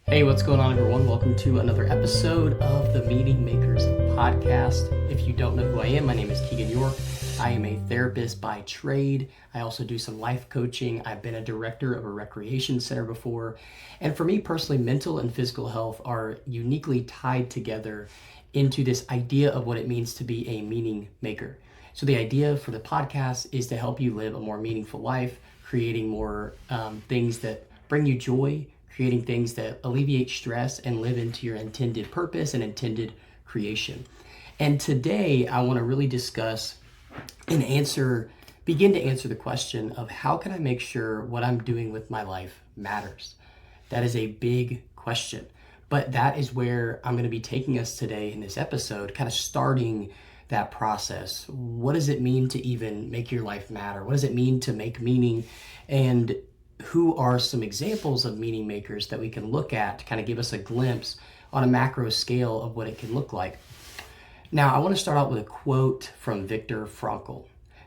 Hey, what's going on, everyone? Welcome to another episode of the Meaning Makers podcast. If you don't know who I am, my name is Kegan York. I am a therapist by trade. I also do some life coaching. I've been a director of a recreation center before. And for me personally, mental and physical health are uniquely tied together into this idea of what it means to be a meaning maker. So the idea for the podcast is to help you live a more meaningful life, creating more things that bring you joy, creating things that alleviate stress and live into your intended purpose and intended creation. And today I want to really discuss and begin to answer the question of how can I make sure what I'm doing with my life matters? That is a big question, but that is where I'm going to be taking us today in this episode, kind of starting that process. What does it mean to even make your life matter? What does it mean to make meaning? And who are some examples of meaning makers that we can look at to kind of give us a glimpse on a macro scale of what it can look like? Now, I want to start out with a quote from Viktor Frankl.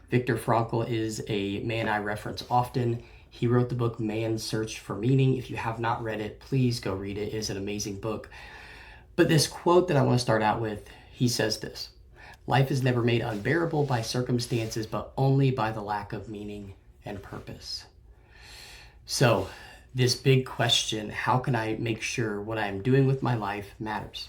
Viktor Frankl is a man I reference often. He wrote the book Man's Search for Meaning. If you have not read it, please go read it. It is an amazing book. But this quote that I want to start out with, he says this: "Life is never made unbearable by circumstances, but only by the lack of meaning and purpose." So this big question, how can I make sure what I'm doing with my life matters?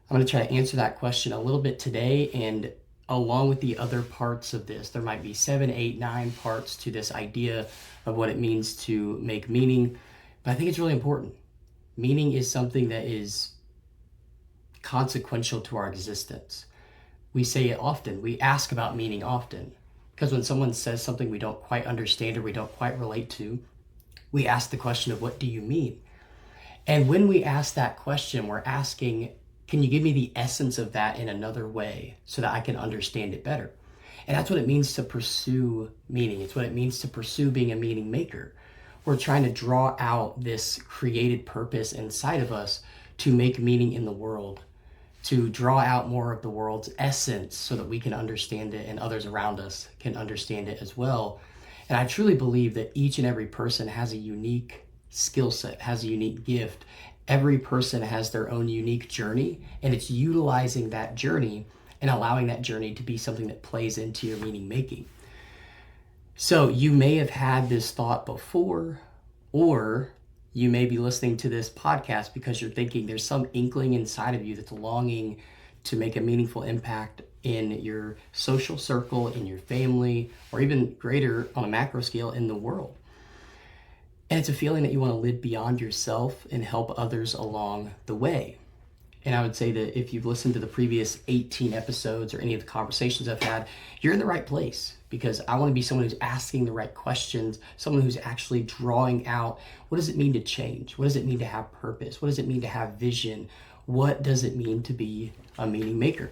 I'm going to try to answer that question a little bit today, and along with the other parts of this, there might be 7, 8, 9 parts to this idea of what it means to make meaning, but I think it's really important. Meaning is something that is consequential to our existence. We say it often, we ask about meaning often, because when someone says something we don't quite understand or we don't quite relate to, we ask the question of, what do you mean? And when we ask that question, we're asking, can you give me the essence of that in another way so that I can understand it better? And that's what it means to pursue meaning. It's what it means to pursue being a meaning maker. We're trying to draw out this created purpose inside of us to make meaning in the world, to draw out more of the world's essence so that we can understand it and others around us can understand it as well. And I truly believe that each and every person has a unique skill set, has a unique gift. Every person has their own unique journey, and it's utilizing that journey and allowing that journey to be something that plays into your meaning making. So you may have had this thought before, or you may be listening to this podcast because you're thinking there's some inkling inside of you that's longing to make a meaningful impact in your social circle, in your family, or even greater on a macro scale in the world. And it's a feeling that you want to live beyond yourself and help others along the way. And I would say that if you've listened to the previous 18 episodes or any of the conversations I've had, you're in the right place, because I want to be someone who's asking the right questions, someone who's actually drawing out, what does it mean to change? What does it mean to have purpose? What does it mean to have vision? What does it mean to be a meaning maker?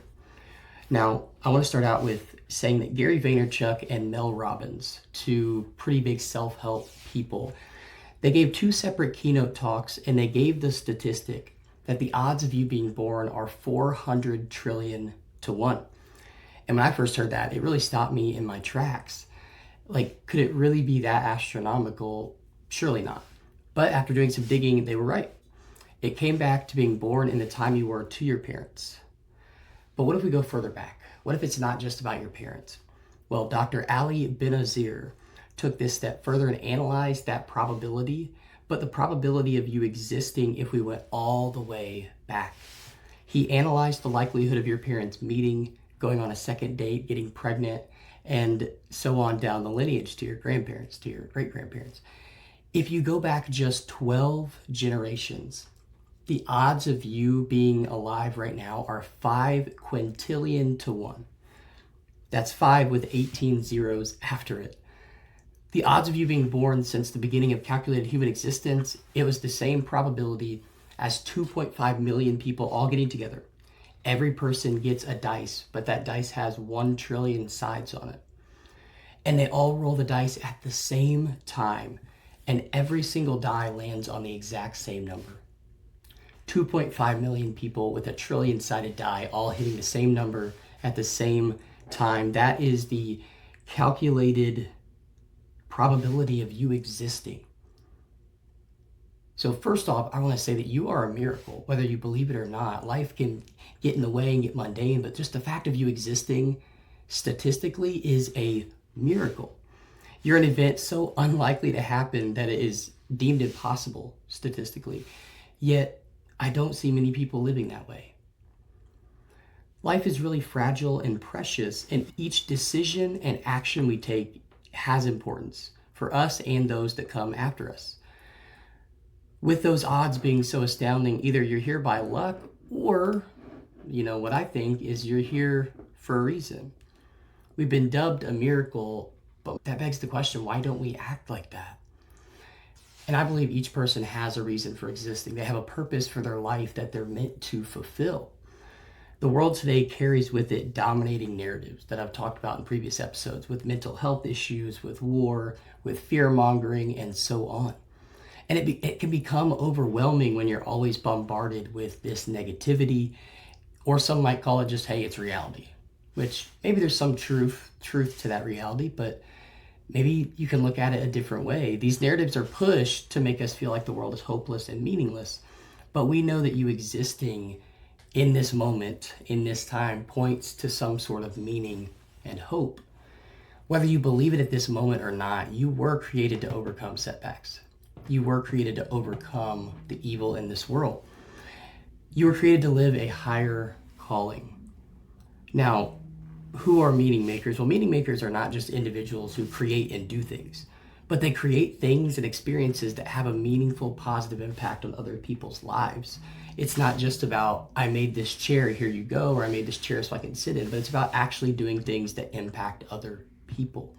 Now, I want to start out with saying that Gary Vaynerchuk and Mel Robbins, two pretty big self-help people, they gave 2 separate keynote talks, and they gave the statistic that the odds of you being born are 400 trillion to 1. And when I first heard that, it really stopped me in my tracks. Like, could it really be that astronomical? Surely not. But after doing some digging, they were right. It came back to being born in the time you were to your parents. But what if we go further back? What if it's not just about your parents? Well, Dr. Ali Benazir took this step further and analyzed that probability, but the probability of you existing if we went all the way back. He analyzed the likelihood of your parents meeting, going on a second date, getting pregnant, and so on down the lineage to your grandparents, to your great-grandparents. If you go back just 12 generations, the odds of you being alive right now are 5 quintillion to 1. That's 5 with 18 zeros after it. The odds of you being born since the beginning of calculated human existence, it was the same probability as 2.5 million people all getting together. Every person gets a dice, but that dice has 1 trillion sides on it. And they all roll the dice at the same time, and every single die lands on the exact same number. 2.5 million people with a trillion-sided die all hitting the same number at the same time. That is the calculated probability of you existing. So first off, I want to say that you are a miracle, whether you believe it or not. Life can get in the way and get mundane, but just the fact of you existing statistically is a miracle. You're an event so unlikely to happen that it is deemed impossible statistically. Yet, I don't see many people living that way. Life is really fragile and precious, and each decision and action we take has importance for us and those that come after us. With those odds being so astounding, either you're here by luck or, what I think is you're here for a reason. We've been dubbed a miracle, but that begs the question, why don't we act like that? And I believe each person has a reason for existing. They have a purpose for their life that they're meant to fulfill. The world today carries with it dominating narratives that I've talked about in previous episodes, with mental health issues, with war, with fear-mongering, and so on. And it can become overwhelming when you're always bombarded with this negativity, or some might call it just, hey, it's reality, which maybe there's some truth to that reality, but maybe you can look at it a different way. These narratives are pushed to make us feel like the world is hopeless and meaningless, but we know that you existing in this moment, in this time, points to some sort of meaning and hope. Whether you believe it at this moment or not, you were created to overcome setbacks. You were created to overcome the evil in this world. You were created to live a higher calling. Now, who are meaning makers? Well, meaning makers are not just individuals who create and do things, but they create things and experiences that have a meaningful, positive impact on other people's lives. It's not just about, I made this chair, here you go, or I made this chair so I can sit in, but it's about actually doing things that impact other people.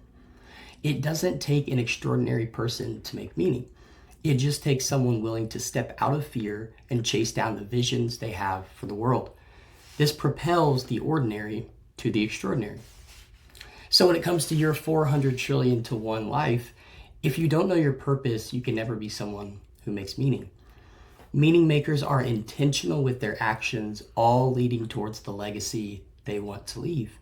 It doesn't take an extraordinary person to make meaning. It just takes someone willing to step out of fear and chase down the visions they have for the world. This propels the ordinary to the extraordinary. So when it comes to your 400 trillion to one life, if you don't know your purpose, you can never be someone who makes meaning. Meaning makers are intentional with their actions, all leading towards the legacy they want to leave.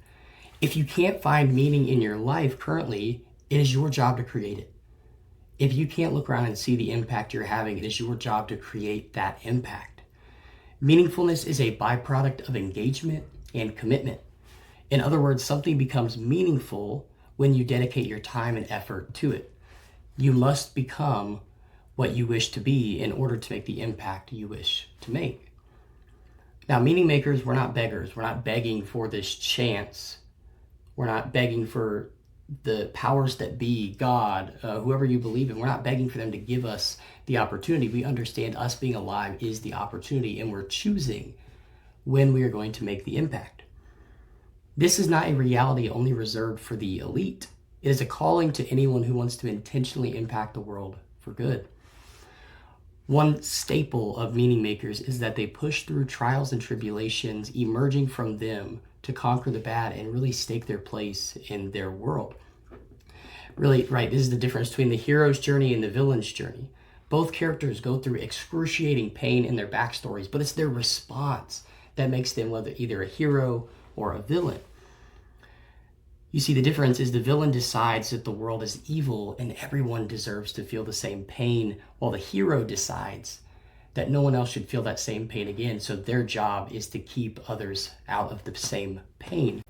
If you can't find meaning in your life currently, it is your job to create it. If you can't look around and see the impact you're having, it is your job to create that impact. Meaningfulness is a byproduct of engagement and commitment. In other words, something becomes meaningful when you dedicate your time and effort to it. You must become what you wish to be in order to make the impact you wish to make. Now, meaning makers, we're not beggars. We're not begging for this chance. We're not begging for the powers that be, God, whoever you believe in. We're not begging for them to give us the opportunity. We understand us being alive is the opportunity, and we're choosing when we are going to make the impact. This is not a reality only reserved for the elite. It is a calling to anyone who wants to intentionally impact the world for good. One staple of meaning makers is that they push through trials and tribulations, emerging from them to conquer the bad and really stake their place in their world. Really, right, this is the difference between the hero's journey and the villain's journey. Both characters go through excruciating pain in their backstories, but it's their response that makes them either a hero or a villain. You see, the difference is the villain decides that the world is evil and everyone deserves to feel the same pain, while the hero decides that no one else should feel that same pain again, so their job is to keep others out of the same pain.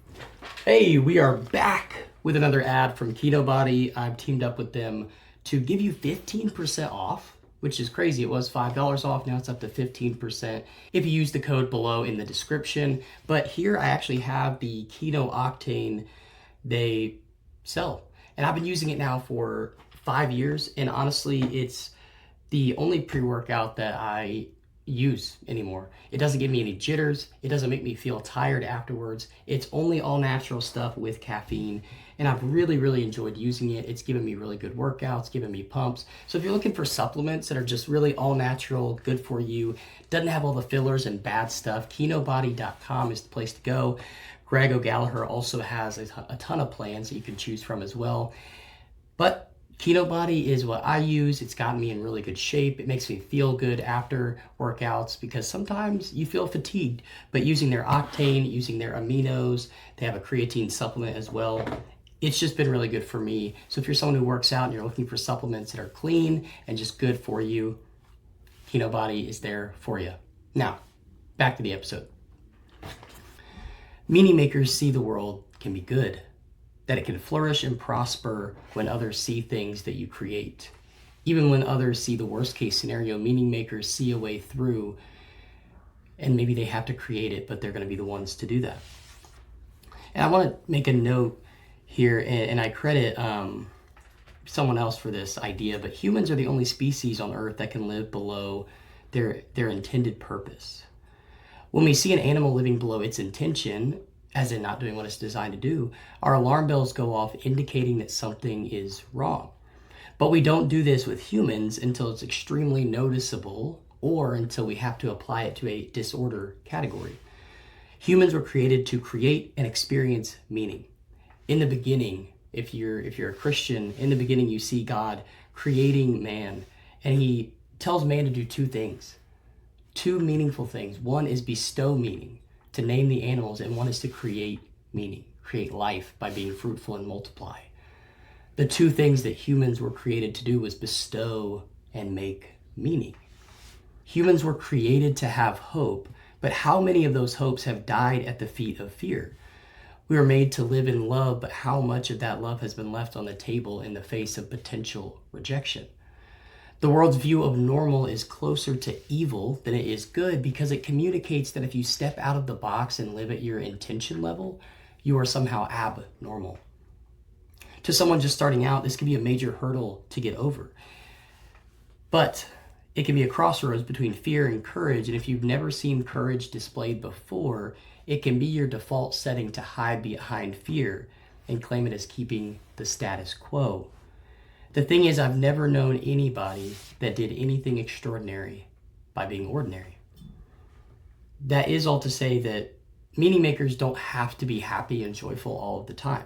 Hey, we are back with another ad from Kinobody. I've teamed up with them to give you 15% off, which is crazy. It was $5 off, now it's up to 15% if you use the code below in the description. But here I actually have the Keto Octane they sell, and I've been using it now for 5 years, and honestly, it's the only pre-workout that I use anymore. It doesn't give me any jitters. It doesn't make me feel tired afterwards. It's only all natural stuff with caffeine, and I've really enjoyed using it. It's given me really good workouts, given me pumps. So if you're looking for supplements that are just really all natural, good for you, doesn't have all the fillers and bad stuff, Kinobody.com is the place to go. Greg O'Gallagher also has a ton of plans that you can choose from as well. But Kinobody is what I use. It's gotten me in really good shape. It makes me feel good after workouts because sometimes you feel fatigued. But using their Octane, using their aminos, they have a creatine supplement as well. It's just been really good for me. So if you're someone who works out and you're looking for supplements that are clean and just good for you, Kinobody is there for you. Now, back to the episode. Meaning makers see the world can be good, that it can flourish and prosper when others see things that you create. Even when others see the worst case scenario, meaning makers see a way through, and maybe they have to create it, but they're going to be the ones to do that. And I want to make a note here, and I credit someone else for this idea, but humans are the only species on Earth that can live below their intended purpose. When we see an animal living below its intention, as in not doing what it's designed to do, our alarm bells go off indicating that something is wrong. But we don't do this with humans until it's extremely noticeable or until we have to apply it to a disorder category. Humans were created to create and experience meaning. In the beginning, if you're a Christian, in the beginning you see God creating man, and he tells man to do two things, two meaningful things. One is bestow meaning, to name the animals, and one is to create meaning, create life by being fruitful and multiply. The two things that humans were created to do was bestow and make meaning. Humans were created to have hope, but how many of those hopes have died at the feet of fear? We were made to live in love, but how much of that love has been left on the table in the face of potential rejection? The world's view of normal is closer to evil than it is good because it communicates that if you step out of the box and live at your intention level, you are somehow abnormal. To someone just starting out, this can be a major hurdle to get over. But it can be a crossroads between fear and courage, and if you've never seen courage displayed before, it can be your default setting to hide behind fear and claim it as keeping the status quo. The thing is, I've never known anybody that did anything extraordinary by being ordinary. That is all to say that meaning makers don't have to be happy and joyful all of the time.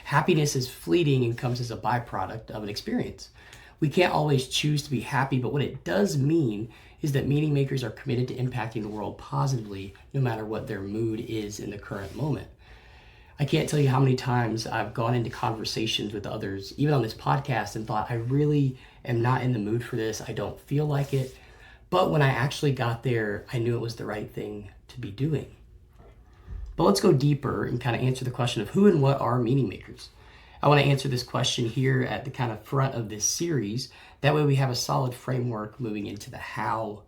Happiness is fleeting and comes as a byproduct of an experience. We can't always choose to be happy, but what it does mean is that meaning makers are committed to impacting the world positively, no matter what their mood is in the current moment. I can't tell you how many times I've gone into conversations with others, even on this podcast, and thought, I really am not in the mood for this. I don't feel like it. But when I actually got there, I knew it was the right thing to be doing. But let's go deeper and kind of answer the question of who and what are meaning makers. I want to answer this question here at the kind of front of this series. That way we have a solid framework moving into the how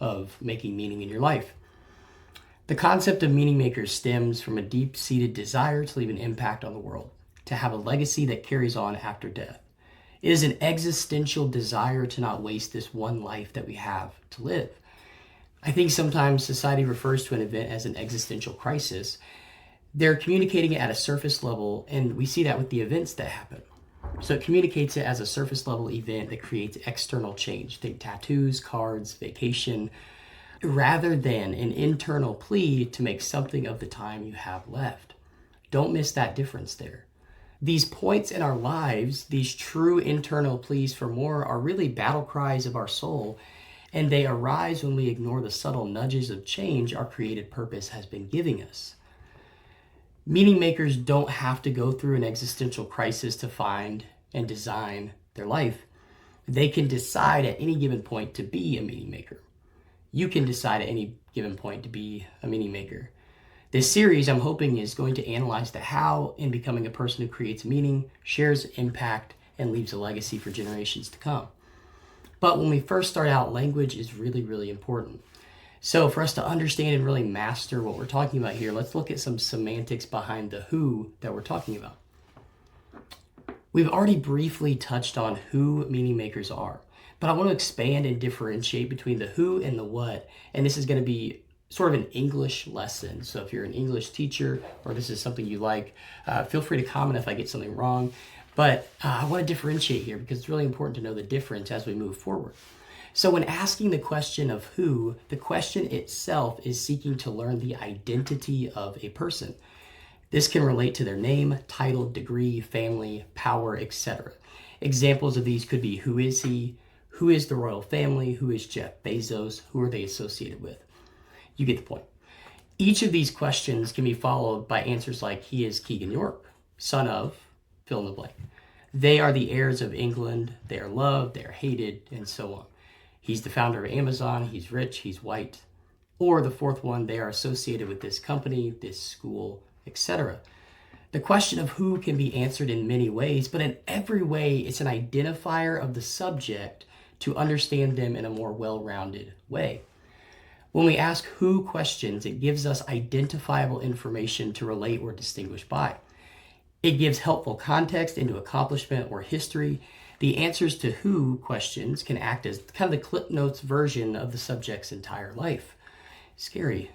of making meaning in your life. The concept of meaning makers stems from a deep-seated desire to leave an impact on the world, to have a legacy that carries on after death. It is an existential desire to not waste this one life that we have to live. I think sometimes society refers to an event as an existential crisis. They're communicating it at a surface level, and we see that with the events that happen. So it communicates it as a surface level event that creates external change. Think tattoos, cards, vacation, rather than an internal plea to make something of the time you have left. Don't miss that difference there. These points in our lives, these true internal pleas for more, are really battle cries of our soul, and they arise when we ignore the subtle nudges of change our created purpose has been giving us. Meaning makers don't have to go through an existential crisis to find and design their life. They can decide at any given point to be a meaning maker. You can decide at any given point to be a meaning maker. This series, I'm hoping, is going to analyze the how in becoming a person who creates meaning, shares impact, and leaves a legacy for generations to come. But when we first start out, language is really, really important. So for us to understand and really master what we're talking about here, let's look at some semantics behind the who that we're talking about. We've already briefly touched on who meaning makers are, but I want to expand and differentiate between the who and the what, and this is going to be sort of an English lesson. So if you're an English teacher or this is something you like, feel free to comment if I get something wrong, but I want to differentiate here because it's really important to know the difference as we move forward. So when asking the question of who, the question itself is seeking to learn the identity of a person. This can relate to their name, title, degree, family, power, etc. Examples of these could be who is he, who is the royal family, who is Jeff Bezos, who are they associated with? You get the point. Each of these questions can be followed by answers like he is Kegan York, son of, fill in the blank. They are the heirs of England, they are loved, they are hated, and so on. He's the founder of Amazon, he's rich, he's white. Or the fourth one, they are associated with this company, this school, etc. The question of who can be answered in many ways, but in every way, it's an identifier of the subject to understand them in a more well-rounded way. When we ask who questions, it gives us identifiable information to relate or distinguish by. It gives helpful context into accomplishment or history. The answers to who questions can act as kind of the Clip Notes version of the subject's entire life. Scary.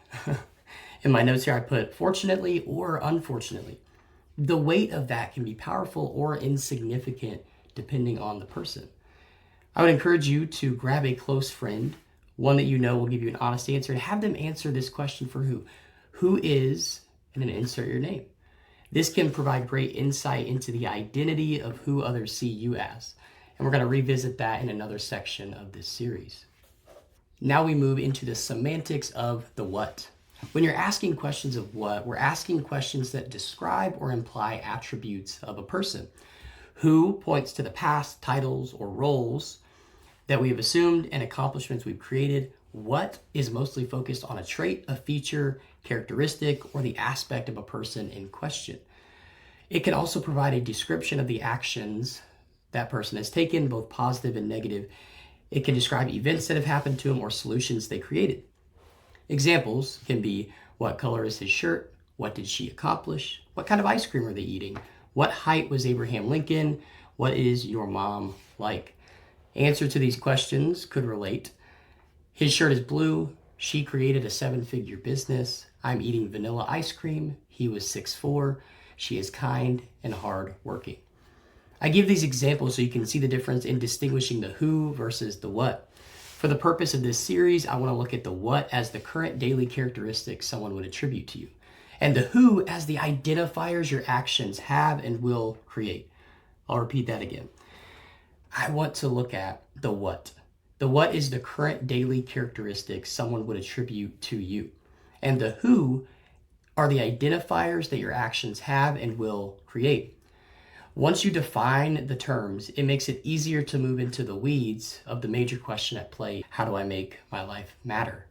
In my notes here, I put fortunately or unfortunately. The weight of that can be powerful or insignificant depending on the person. I would encourage you to grab a close friend, one that you know will give you an honest answer, and have them answer this question for who. Who is, and then insert your name. This can provide great insight into the identity of who others see you as. And we're going to revisit that in another section of this series. Now we move into the semantics of the what. When you're asking questions of what, we're asking questions that describe or imply attributes of a person. Who points to the past, titles, or roles that we have assumed and accomplishments we've created. What is mostly focused on a trait, a feature, characteristic, or the aspect of a person in question. It can also provide a description of the actions that person has taken, both positive and negative. It can describe events that have happened to them or solutions they created. Examples can be, what color is his shirt? What did she accomplish? What kind of ice cream are they eating? What height was Abraham Lincoln? What is your mom like? Answer to these questions could relate. His shirt is blue. She created a 7-figure business. I'm eating vanilla ice cream. He was 6'4". She is kind and hard-working. I give these examples so you can see the difference in distinguishing the who versus the what. For the purpose of this series, I want to look at the what as the current daily characteristics someone would attribute to you, and the who as the identifiers your actions have and will create. I'll repeat that again. I want to look at the what. The what is the current daily characteristics someone would attribute to you. And the who are the identifiers that your actions have and will create. Once you define the terms, it makes it easier to move into the weeds of the major question at play: how do I make my life matter?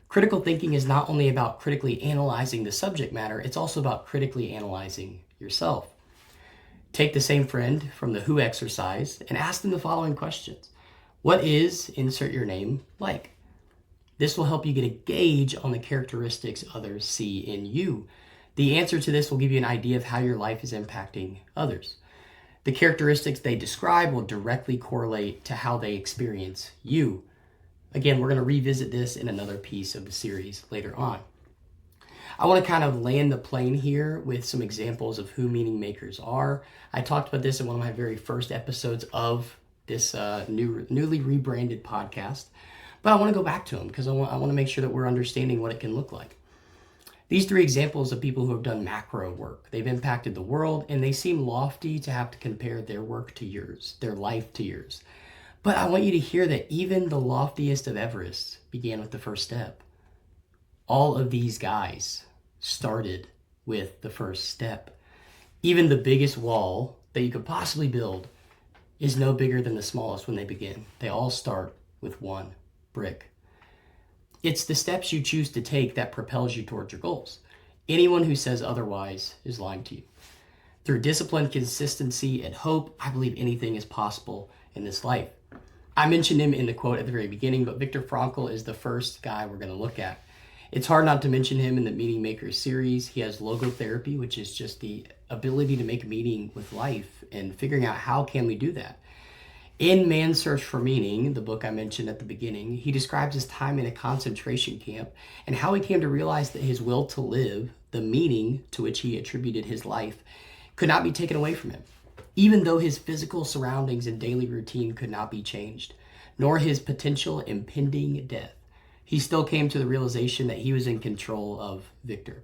Critical thinking is not only about critically analyzing the subject matter, it's also about critically analyzing yourself. Take the same friend from the who exercise and ask them the following questions. What is, insert your name, like? This will help you get a gauge on the characteristics others see in you. The answer to this will give you an idea of how your life is impacting others. The characteristics they describe will directly correlate to how they experience you. Again, we're going to revisit this in another piece of the series later on. I want to kind of land the plane here with some examples of who meaning makers are. I talked about this in one of my very first episodes of this newly rebranded podcast, but I want to go back to them because I want to make sure that we're understanding what it can look like. These 3 examples of people who have done macro work. They've impacted the world, and they seem lofty to have to compare their work to yours, their life to yours. But I want you to hear that even the loftiest of Everests began with the first step. All of these guys started with the first step. Even the biggest wall that you could possibly build is no bigger than the smallest when they begin. They all start with 1 brick. It's the steps you choose to take that propels you towards your goals. Anyone who says otherwise is lying to you. Through discipline, consistency, and hope, I believe anything is possible in this life. I mentioned him in the quote at the very beginning, but Viktor Frankl is the first guy we're going to look at. It's hard not to mention him in the Meaning Maker series. He has logotherapy, which is just the ability to make meaning with life and figuring out how can we do that. In Man's Search for Meaning, the book I mentioned at the beginning, he describes his time in a concentration camp and how he came to realize that his will to live, the meaning to which he attributed his life, could not be taken away from him, even though his physical surroundings and daily routine could not be changed, nor his potential impending death. He still came to the realization that he was in control of Victor.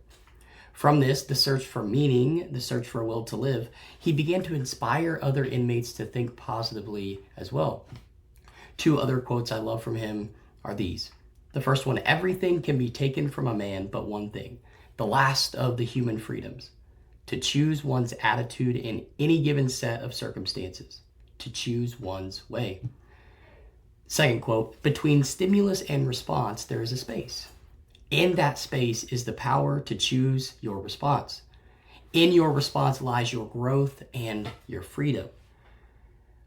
From this, the search for meaning, the search for a will to live, he began to inspire other inmates to think positively as well. 2 other quotes I love from him are these. The first one, everything can be taken from a man but one thing, the last of the human freedoms, to choose one's attitude in any given set of circumstances, to choose one's way. Second quote, between stimulus and response, there is a space. In that space is the power to choose your response. In your response lies your growth and your freedom.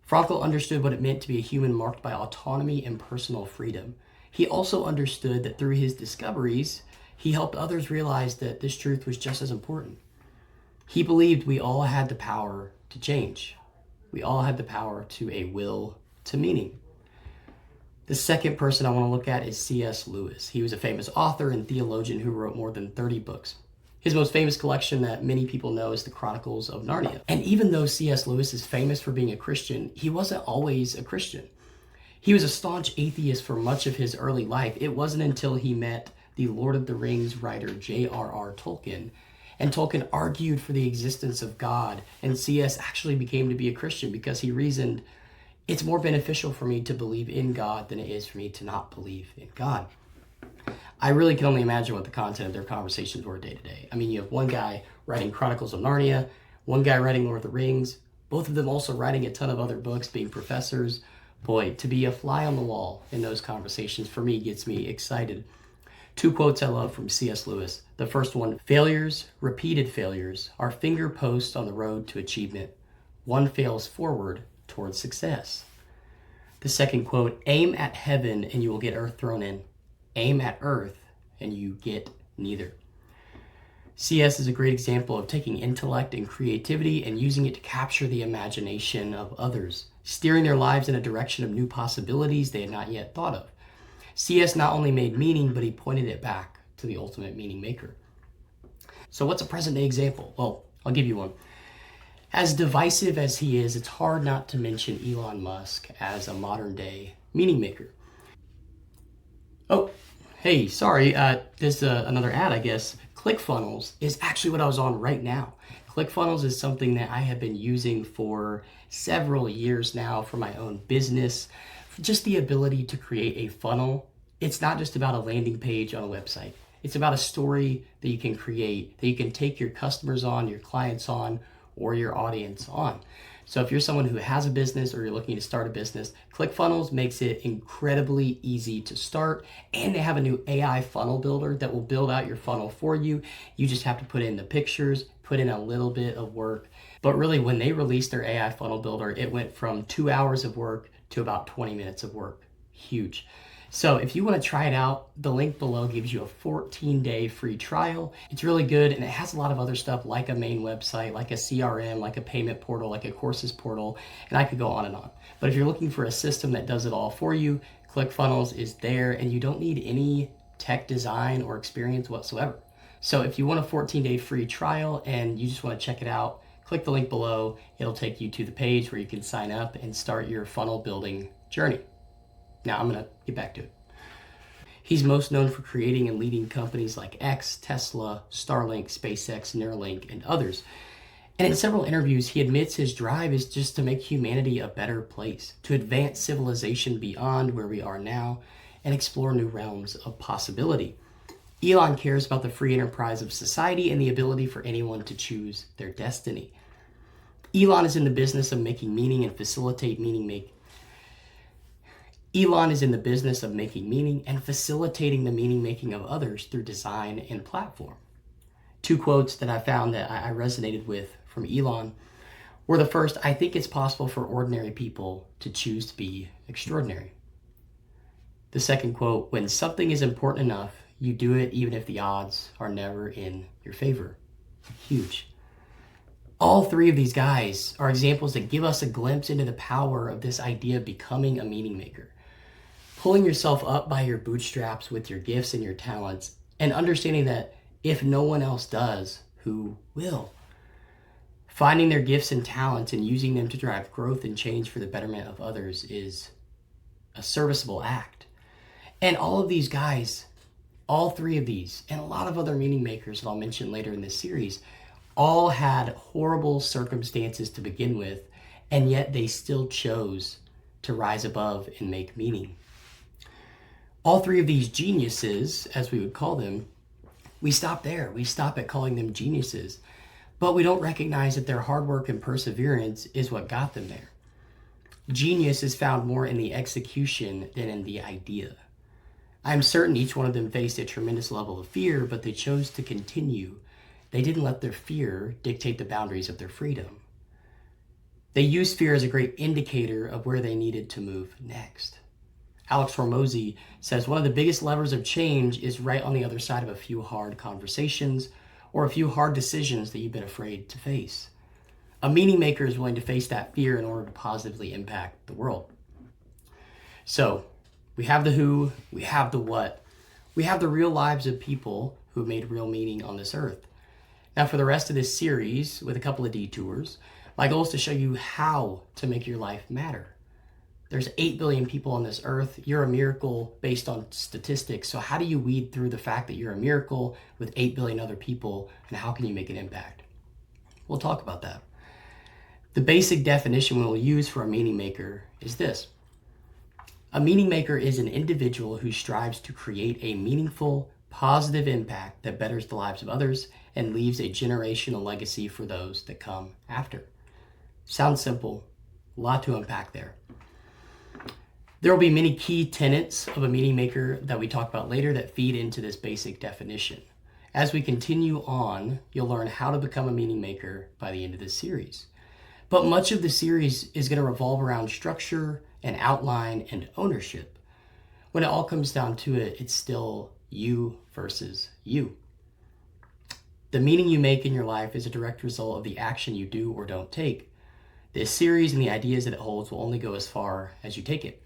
Frankl understood what it meant to be a human marked by autonomy and personal freedom. He also understood that through his discoveries, he helped others realize that this truth was just as important. He believed we all had the power to change. We all had the power to a will to meaning. The second person I want to look at is C.S. Lewis. He was a famous author and theologian who wrote more than 30 books. His most famous collection that many people know is the Chronicles of Narnia. And even though C.S. Lewis is famous for being a Christian, he wasn't always a Christian. He was a staunch atheist for much of his early life. It wasn't until he met the Lord of the Rings writer J.R.R. Tolkien, and Tolkien argued for the existence of God, and C.S. actually became to be a Christian because he reasoned, it's more beneficial for me to believe in God than it is for me to not believe in God. I really can only imagine what the content of their conversations were day to day. I mean, you have one guy writing Chronicles of Narnia, one guy writing Lord of the Rings, both of them also writing a ton of other books, being professors. Boy, to be a fly on the wall in those conversations for me gets me excited. Two quotes I love from C.S. Lewis. The first one, failures, repeated failures, are finger posts on the road to achievement. One fails forward towards success. The second quote, aim at heaven and you will get earth thrown in. Aim at earth and you get neither. CS is a great example of taking intellect and creativity and using it to capture the imagination of others, steering their lives in a direction of new possibilities they had not yet thought of. CS not only made meaning, but he pointed it back to the ultimate meaning maker. So what's a present day example? Well, I'll give you one. As divisive as he is, it's hard not to mention Elon Musk as a modern day meaning maker. Oh, hey, sorry, there's another ad, I guess. Clickfunnels is actually what I was on right now. Clickfunnels is something that I have been using for several years now for my own business. Just the ability to create a funnel. It's not just about a landing page on a website. It's about a story that you can create, that you can take your customers on, your clients on, or your audience on. So if you're someone who has a business or you're looking to start a business, ClickFunnels makes it incredibly easy to start, and they have a new AI funnel builder that will build out your funnel for you. You just have to put in the pictures, put in a little bit of work. But really, when they released their AI funnel builder, it went from 2 hours of work to about 20 minutes of work. Huge. So if you want to try it out, the link below gives you a 14-day free trial. It's really good, and it has a lot of other stuff like a main website, like a CRM, like a payment portal, like a courses portal, and I could go on and on. But if you're looking for a system that does it all for you, ClickFunnels is there, and you don't need any tech design or experience whatsoever. So if you want a 14-day free trial and you just want to check it out, click the link below. It'll take you to the page where you can sign up and start your funnel building journey. Now I'm going to get back to it. He's most known for creating and leading companies like X, Tesla, Starlink, SpaceX, Neuralink, and others. And in several interviews, he admits his drive is just to make humanity a better place, to advance civilization beyond where we are now, and explore new realms of possibility. Elon cares about the free enterprise of society and the ability for anyone to choose their destiny. Elon is in the business of making meaning and facilitate meaning making. Elon is in the business of making meaning and facilitating the meaning making of others through design and platform. Two quotes that I found that I resonated with from Elon were the first, I think it's possible for ordinary people to choose to be extraordinary. The second quote, when something is important enough, you do it even if the odds are never in your favor. Huge. All three of these guys are examples that give us a glimpse into the power of this idea of becoming a meaning maker. Pulling yourself up by your bootstraps with your gifts and your talents, and understanding that if no one else does, who will? Finding their gifts and talents and using them to drive growth and change for the betterment of others is a serviceable act. And all of these guys, all three of these, and a lot of other meaning makers that I'll mention later in this series, all had horrible circumstances to begin with, and yet they still chose to rise above and make meaning. All three of these geniuses, as we would call them, we stop there. We stop at calling them geniuses, but we don't recognize that their hard work and perseverance is what got them there. Genius is found more in the execution than in the idea. I am certain each one of them faced a tremendous level of fear, but they chose to continue. They didn't let their fear dictate the boundaries of their freedom. They used fear as a great indicator of where they needed to move next. Alex Hormozy says one of the biggest levers of change is right on the other side of a few hard conversations or a few hard decisions that you've been afraid to face. A meaning maker is willing to face that fear in order to positively impact the world. So, we have the who, we have the what, we have the real lives of people who have made real meaning on this earth. Now, for the rest of this series, with a couple of detours, my goal is to show you how to make your life matter. There's 8 billion people on this earth. You're a miracle based on statistics. So how do you weed through the fact that you're a miracle with 8 billion other people, and how can you make an impact? We'll talk about that. The basic definition we'll use for a meaning maker is this. A meaning maker is an individual who strives to create a meaningful, positive impact that betters the lives of others and leaves a generational legacy for those that come after. Sounds simple, a lot to unpack there. There will be many key tenets of a meaning maker that we talk about later that feed into this basic definition. As we continue on, you'll learn how to become a meaning maker by the end of this series. But much of the series is going to revolve around structure and outline and ownership. When it all comes down to it, it's still you versus you. The meaning you make in your life is a direct result of the action you do or don't take. This series and the ideas that it holds will only go as far as you take it.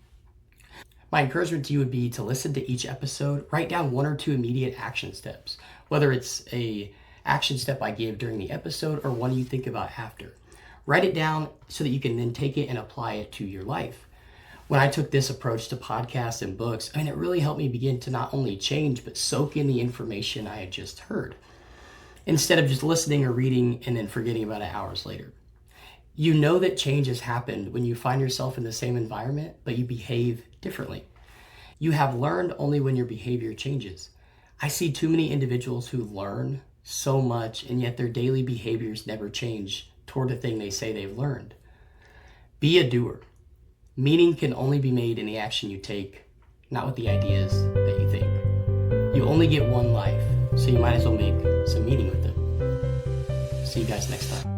My encouragement to you would be to listen to each episode, write down 1 or 2 immediate action steps, whether it's an action step I give during the episode or one you think about after. Write it down so that you can then take it and apply it to your life. When I took this approach to podcasts and books, it really helped me begin to not only change, but soak in the information I had just heard, instead of just listening or reading and then forgetting about it hours later. You know that change has happened when you find yourself in the same environment, but you behave differently. You have learned only when your behavior changes. I see too many individuals who learn so much, and yet their daily behaviors never change toward the thing they say they've learned. Be a doer. Meaning can only be made in the action you take, not with the ideas that you think. You only get one life, so you might as well make some meaning with it. See you guys next time.